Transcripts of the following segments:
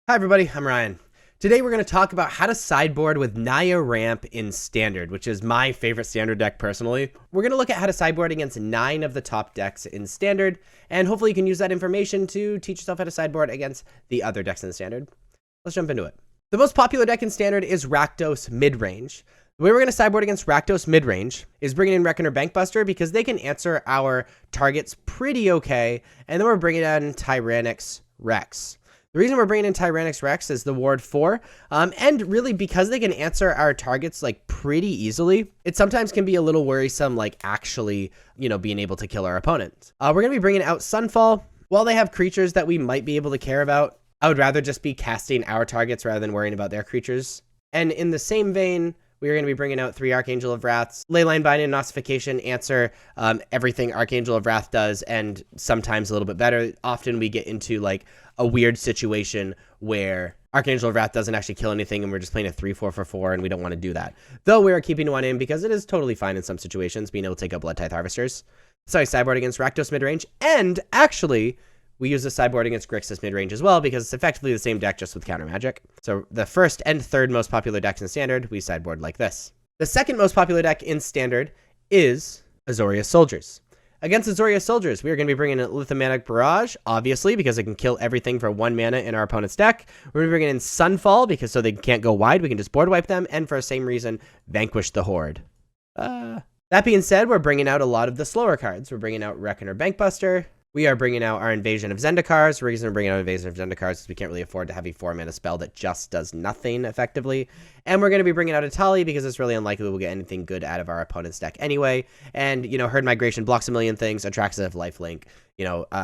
Hi everybody, I'm Ryan. Today we're going to talk about how to sideboard with Naya Ramp in Standard, which is my favorite Standard deck personally. We're going to look at how to sideboard against 9 of the top decks in Standard, and hopefully you can use that information to teach yourself how to sideboard against the other decks in Standard. Let's jump into it. The most popular deck in Standard is Rakdos Midrange. The way we're going to sideboard against Rakdos Midrange is bringing in Reckoner Bankbuster because they can answer our targets pretty okay, and then we're bringing in Tyrannix Rex. The reason we're bringing in Tyrannix Rex is the Ward 4, and really because they can answer our targets like pretty easily, it sometimes can be a little worrisome like actually, being able to kill our opponents. We're going to be bringing out Sunfall. While they have creatures that we might be able to care about, I would rather just be casting our targets rather than worrying about their creatures. And in the same vein, we are going to be bringing out 3 Archangel of Wraths. Leyline Binding and Ossification answer everything Archangel of Wrath does, and sometimes a little bit better. Often we get into like a weird situation where Archangel of Wrath doesn't actually kill anything and we're just playing a 3/4 for 4 and we don't want to do that. Though we are keeping one in because it is totally fine in some situations, being able to take out Blood Tithe Harvesters. So I sideboard against Rakdos Midrange, and actually we use the sideboard against Grixis Midrange as well because it's effectively the same deck just with counter magic. So the first and third most popular decks in Standard, we sideboard like this. The second most popular deck in Standard is Azorius Soldiers. Against Azorius Soldiers, we are going to be bringing in Lithomantic Barrage, obviously, because it can kill everything for 1 mana in our opponent's deck. We're going to be bringing in Sunfall, because so they can't go wide, we can just board wipe them, and for the same reason, Vanquish the Horde. That being said, we're bringing out a lot of the slower cards. We're bringing out Reckoner Bankbuster. We are bringing out our Invasion of Zendikars. The reason we're bringing out Invasion of Zendikars is we can't really afford to have a 4-mana spell that just does nothing effectively. And we're going to be bringing out Atali because it's really unlikely we'll get anything good out of our opponent's deck anyway. And, Herd Migration blocks a million things. Atraxa Lifelink.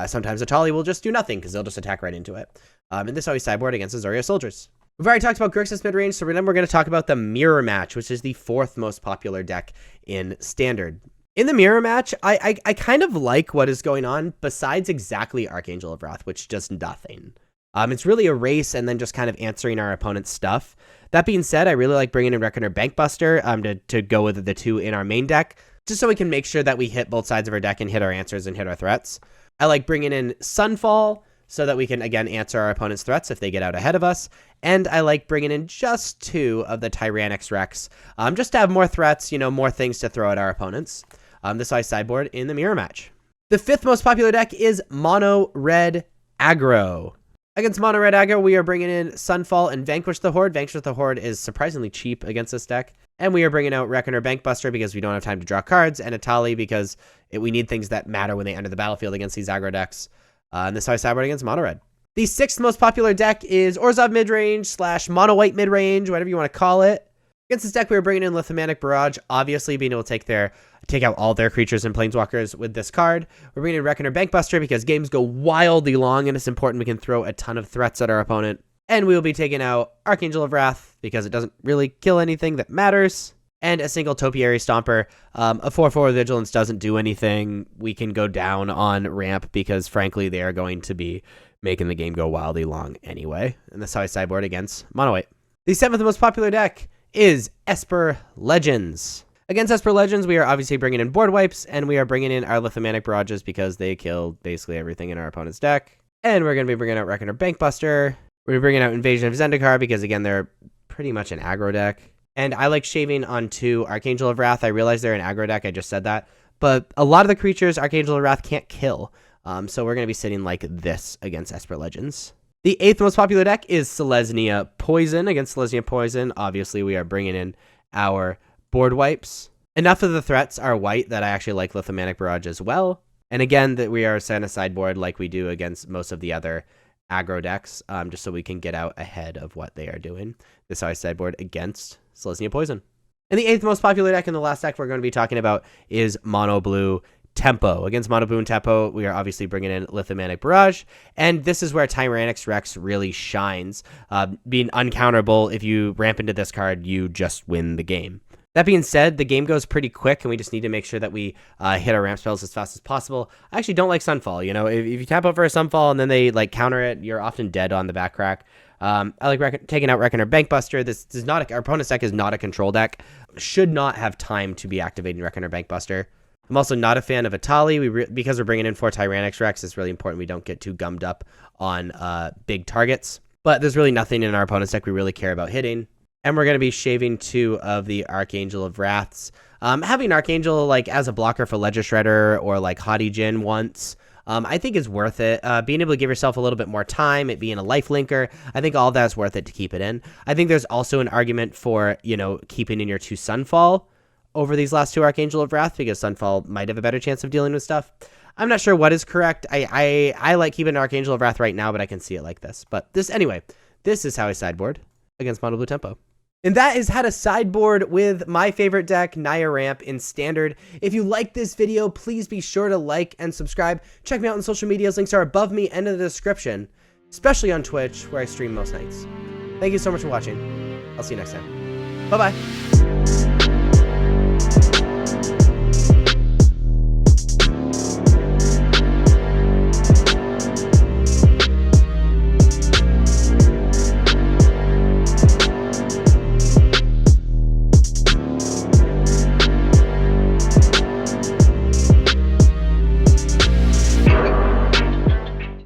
Sometimes Atali will just do nothing because they'll just attack right into it. And this always sideboard against Azorius Soldiers. We've already talked about Grixis Midrange, so then we're going to talk about the Mirror Match, which is the 4th most popular deck in Standard. In the Mirror Match, I kind of like what is going on, besides exactly Archangel of Wrath, which does nothing. It's really a race and then just kind of answering our opponent's stuff. That being said, I really like bringing in Reckoner Bankbuster to go with the 2 in our main deck, just so we can make sure that we hit both sides of our deck and hit our answers and hit our threats. I like bringing in Sunfall, so that we can, again, answer our opponent's threats if they get out ahead of us. And I like bringing in just 2 of the Tyrannix Rex, just to have more threats, more things to throw at our opponents. This I sideboard in the Mirror Match. The 5th most popular deck is Mono Red Aggro. Against Mono Red Aggro, we are bringing in Sunfall and Vanquish the Horde. Vanquish the Horde is surprisingly cheap against this deck. And we are bringing out Reckoner Bankbuster because we don't have time to draw cards, and Atali because we need things that matter when they enter the battlefield against these aggro decks. And this is how I sideboard against Mono Red. The 6th most popular deck is Orzhov Midrange / Mono White Midrange, whatever you want to call it. Against this deck, we were bringing in Lithomantic Barrage, obviously being able to take out all their creatures and planeswalkers with this card. We're bringing in Reckoner Bankbuster because games go wildly long and it's important we can throw a ton of threats at our opponent. And we will be taking out Archangel of Wrath because it doesn't really kill anything that matters. And a single Topiary Stomper. A 4/4 Vigilance doesn't do anything. We can go down on ramp because, frankly, they are going to be making the game go wildly long anyway. And that's how I sideboard against Mono White. The 7th most popular deck is Esper Legends. Against Esper Legends, we are obviously bringing in board wipes, and we are bringing in our Lithomantic Barrages because they kill basically everything in our opponent's deck. And we're going to be bringing out Reckoner Bankbuster. We're bringing out Invasion of Zendikar because, again, they're pretty much an aggro deck. And I like shaving on 2 Archangel of Wrath. I realize they're an aggro deck, I just said that. But a lot of the creatures Archangel of Wrath can't kill. So we're going to be sitting like this against Esper Legends. The 8th most popular deck is Selesnya Poison. Against Selesnya Poison, obviously we are bringing in our board wipes. Enough of the threats are white that I actually like Lithomantic Barrage as well. And again, that we are setting a sideboard like we do against most of the other aggro decks, just so we can get out ahead of what they are doing. This is how I sideboard against Selesnya Poison. And the 8th most popular deck, and the last deck we're going to be talking about, is Mono Blue Tempo. Against Mono Blue and Tempo, we are obviously bringing in Lithomantic Barrage, and this is where Tyrannix Rex really shines. Being uncounterable, if you ramp into this card, you just win the game. That being said, the game goes pretty quick, and we just need to make sure that we hit our ramp spells as fast as possible. I actually don't like Sunfall. If you tap out for a Sunfall and then they counter it, you're often dead on the back crack. I like taking out Reckoner Bankbuster. This is not our opponent's deck is not a control deck. Should not have time to be activating Reckoner Bankbuster. I'm also not a fan of Atali. Because we're bringing in 4 Tyrannix Rex, it's really important we don't get too gummed up on big targets. but there's really nothing in our opponent's deck we really care about hitting. And we're going to be shaving 2 of the Archangel of Wraths. Having Archangel like as a blocker for Ledger Shredder or like Haughty Djinn once, I think is worth it. Being able to give yourself a little bit more time, it being a life linker, I think all that's worth it to keep it in. I think there's also an argument for, you know, keeping in your 2 Sunfall over these last 2 Archangel of Wrath, because Sunfall might have a better chance of dealing with stuff. I'm not sure what is correct. I like keeping Archangel of Wrath right now, but I can see it like this. But anyway, this is how I sideboard against Mono Blue Tempo. And that is how to sideboard with my favorite deck, Naya Ramp, in Standard. If you like this video, please be sure to like and subscribe. Check me out on social medias. Links are above me and in the description, especially on Twitch, where I stream most nights. Thank you so much for watching. I'll see you next time. Bye-bye.